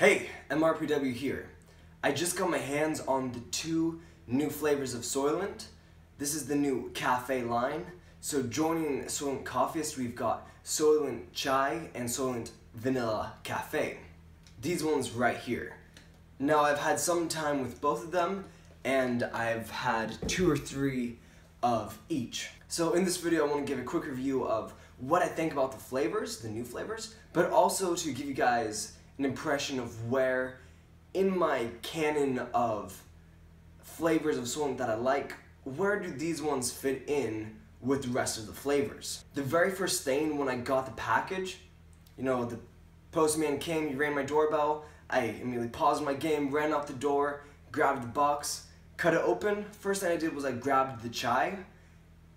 Hey, MRPW here. I just got my hands on the two new flavors of Soylent. This is the new cafe line. So joining Soylent Coffeeist, we've got Soylent Chai and Soylent Vanilla Café. These ones right here. Now I've had some time with both of them and I've had 2 or 3 of each. So in this video I want to give a quick review of what I think about the flavors, the new flavors, but also to give you guys an impression of where in my canon of flavors of Soylent that I like, where do these ones fit in with the rest of the flavors. The very first thing when I got the package, you know, the postman came, he rang my doorbell, I immediately paused my game, ran out the door, grabbed the box, cut it open. First thing I did was I grabbed the chai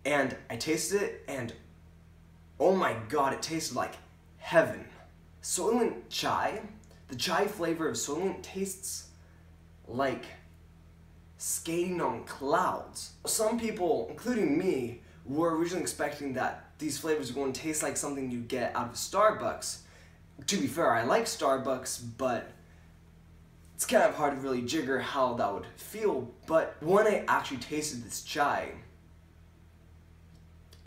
and I tasted it and oh my god, it tasted like heaven. Soylent Chai, the chai flavor of Soylent tastes like skating on clouds. Some people, including me, were originally expecting that these flavors were going to taste like something you get out of Starbucks. To be fair, I like Starbucks, but it's kind of hard to really jigger how that would feel. But when I actually tasted this chai,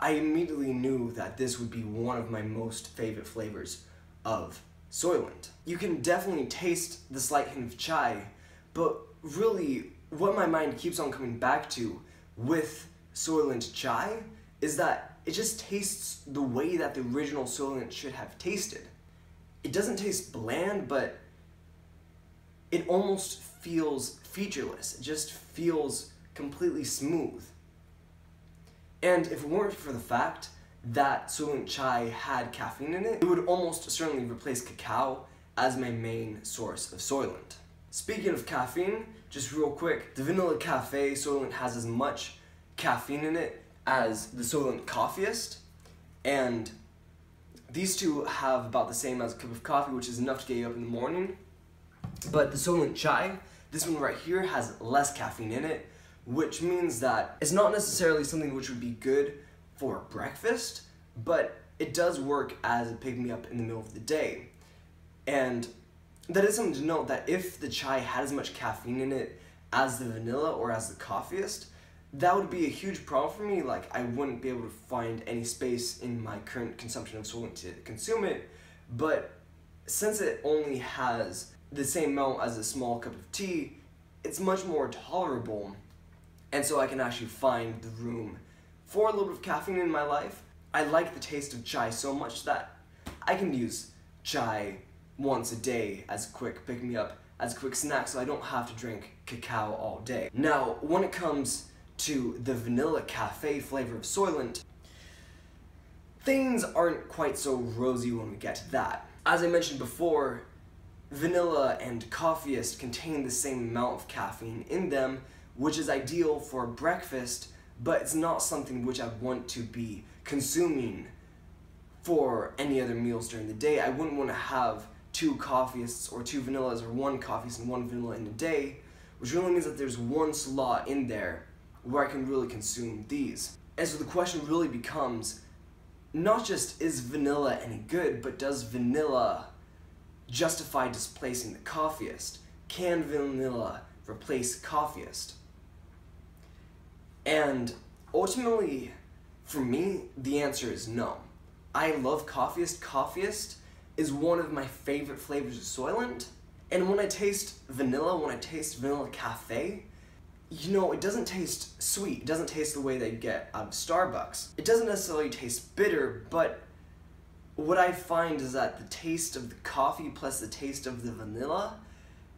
I immediately knew that this would be one of my most favorite flavors of Soylent. You can definitely taste the slight hint of chai, but really what my mind keeps on coming back to with Soylent Chai is that it just tastes the way that the original Soylent should have tasted. It doesn't taste bland, but it almost feels featureless. It just feels completely smooth. And if it weren't for the fact that Soylent Chai had caffeine in it, it would almost certainly replace cacao as my main source of Soylent. Speaking of caffeine, just real quick, the Vanilla Café Soylent has as much caffeine in it as the Soylent Coffeeist, and these two have about the same as a cup of coffee, which is enough to get you up in the morning. But the Soylent Chai, this one right here, has less caffeine in it, which means that it's not necessarily something which would be good for breakfast, but it does work as a pick-me-up in the middle of the day. And that is something to note, that if the chai had as much caffeine in it as the vanilla or as the coffeeist, that would be a huge problem for me. Like, I wouldn't be able to find any space in my current consumption of Soylent to consume it. But since it only has the same amount as a small cup of tea, it's much more tolerable, and so I can actually find the room for a little bit of caffeine in my life. I like the taste of chai so much that I can use chai once a day as a quick pick-me-up, as a quick snack, so I don't have to drink cacao all day. Now, when it comes to the Vanilla Café flavor of Soylent, things aren't quite so rosy when we get to that. As I mentioned before, vanilla and coffeeist contain the same amount of caffeine in them, which is ideal for breakfast, but it's not something which I want to be consuming for any other meals during the day. I wouldn't want to have 2 coffeeists or 2 vanillas or 1 coffeeist and 1 vanilla in a day, which really means that there's 1 slot in there where I can really consume these. And so the question really becomes, not just is vanilla any good, but does vanilla justify displacing the coffeeist? Can vanilla replace coffeeist? And ultimately, for me, the answer is no. I love coffeeist. Coffeeist is one of my favorite flavors of Soylent. And when I taste vanilla Café, you know, it doesn't taste sweet. It doesn't taste the way that you get out of Starbucks. It doesn't necessarily taste bitter, but what I find is that the taste of the coffee plus the taste of the vanilla,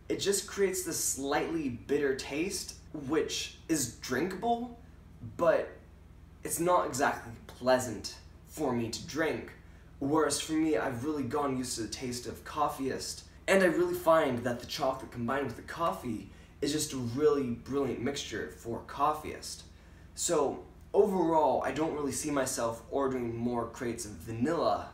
it just creates this slightly bitter taste, which is drinkable, but it's not exactly pleasant for me to drink. Whereas for me, I've really gotten used to the taste of coffeeist, and I really find that the chocolate combined with the coffee is just a really brilliant mixture for coffeeist. So overall, I don't really see myself ordering more crates of vanilla,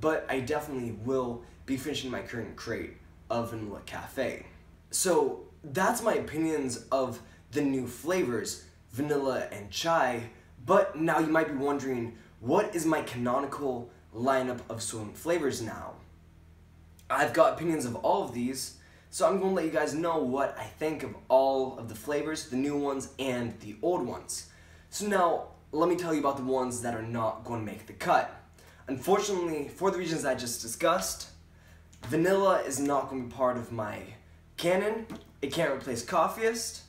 but I definitely will be finishing my current crate of Vanilla Café. So that's my opinions of the new flavors, vanilla and chai, but now you might be wondering, what is my canonical lineup of Soylent flavors now? I've got opinions of all of these, So I'm going to let you guys know what I think of all of the flavors, the new ones and the old ones. So now, let me tell you about the ones that are not going to make the cut. Unfortunately, for the reasons I just discussed, vanilla is not going to be part of my canon. It can't replace Coffeeist.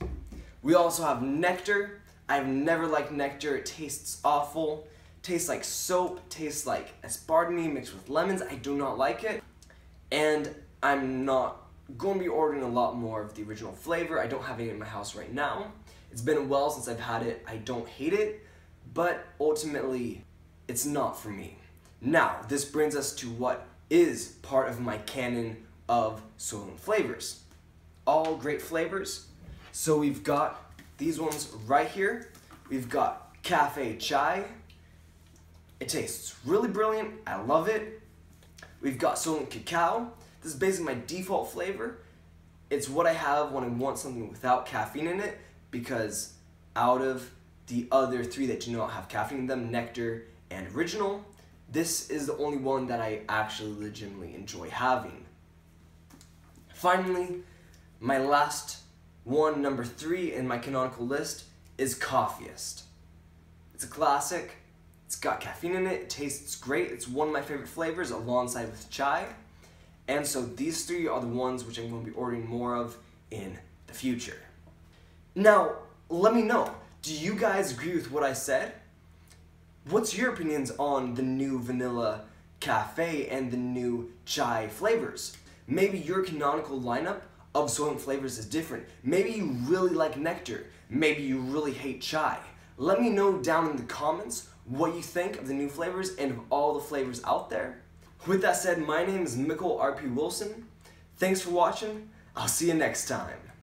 We also have nectar. I've never liked nectar. It tastes awful. Tastes like soap. Tastes like aspartame mixed with lemons. I do not like it. And I'm not going to be ordering a lot more of the original flavor. I don't have any in my house right now. It's been a while since I've had it. I don't hate it, but ultimately, it's not for me. Now, this brings us to what is part of my canon of Soylent flavors. All great flavors. So we've got these ones right here. We've got Cafe Chai. It tastes really brilliant. I love it. We've got Soylent Cacao. This is basically my default flavor. It's what I have when I want something without caffeine in it, because out of the other three that do not have caffeine in them, nectar and original, this is the only one that I actually legitimately enjoy having. Finally, my last one, number 3 in my canonical list, is Coffeeist. It's a classic. It's got caffeine in it. It tastes great. It's one of my favorite flavors alongside with chai. And so these 3 are the ones which I'm going to be ordering more of in the future. Now, let me know. Do you guys agree with what I said? What's your opinions on the new vanilla cafe and the new chai flavors? Maybe your canonical lineup of Soylent flavors is different. Maybe you really like nectar. Maybe you really hate chai. Let me know down in the comments what you think of the new flavors and of all the flavors out there. With that said, my name is Mikk RP Wilson. Thanks for watching. I'll see you next time.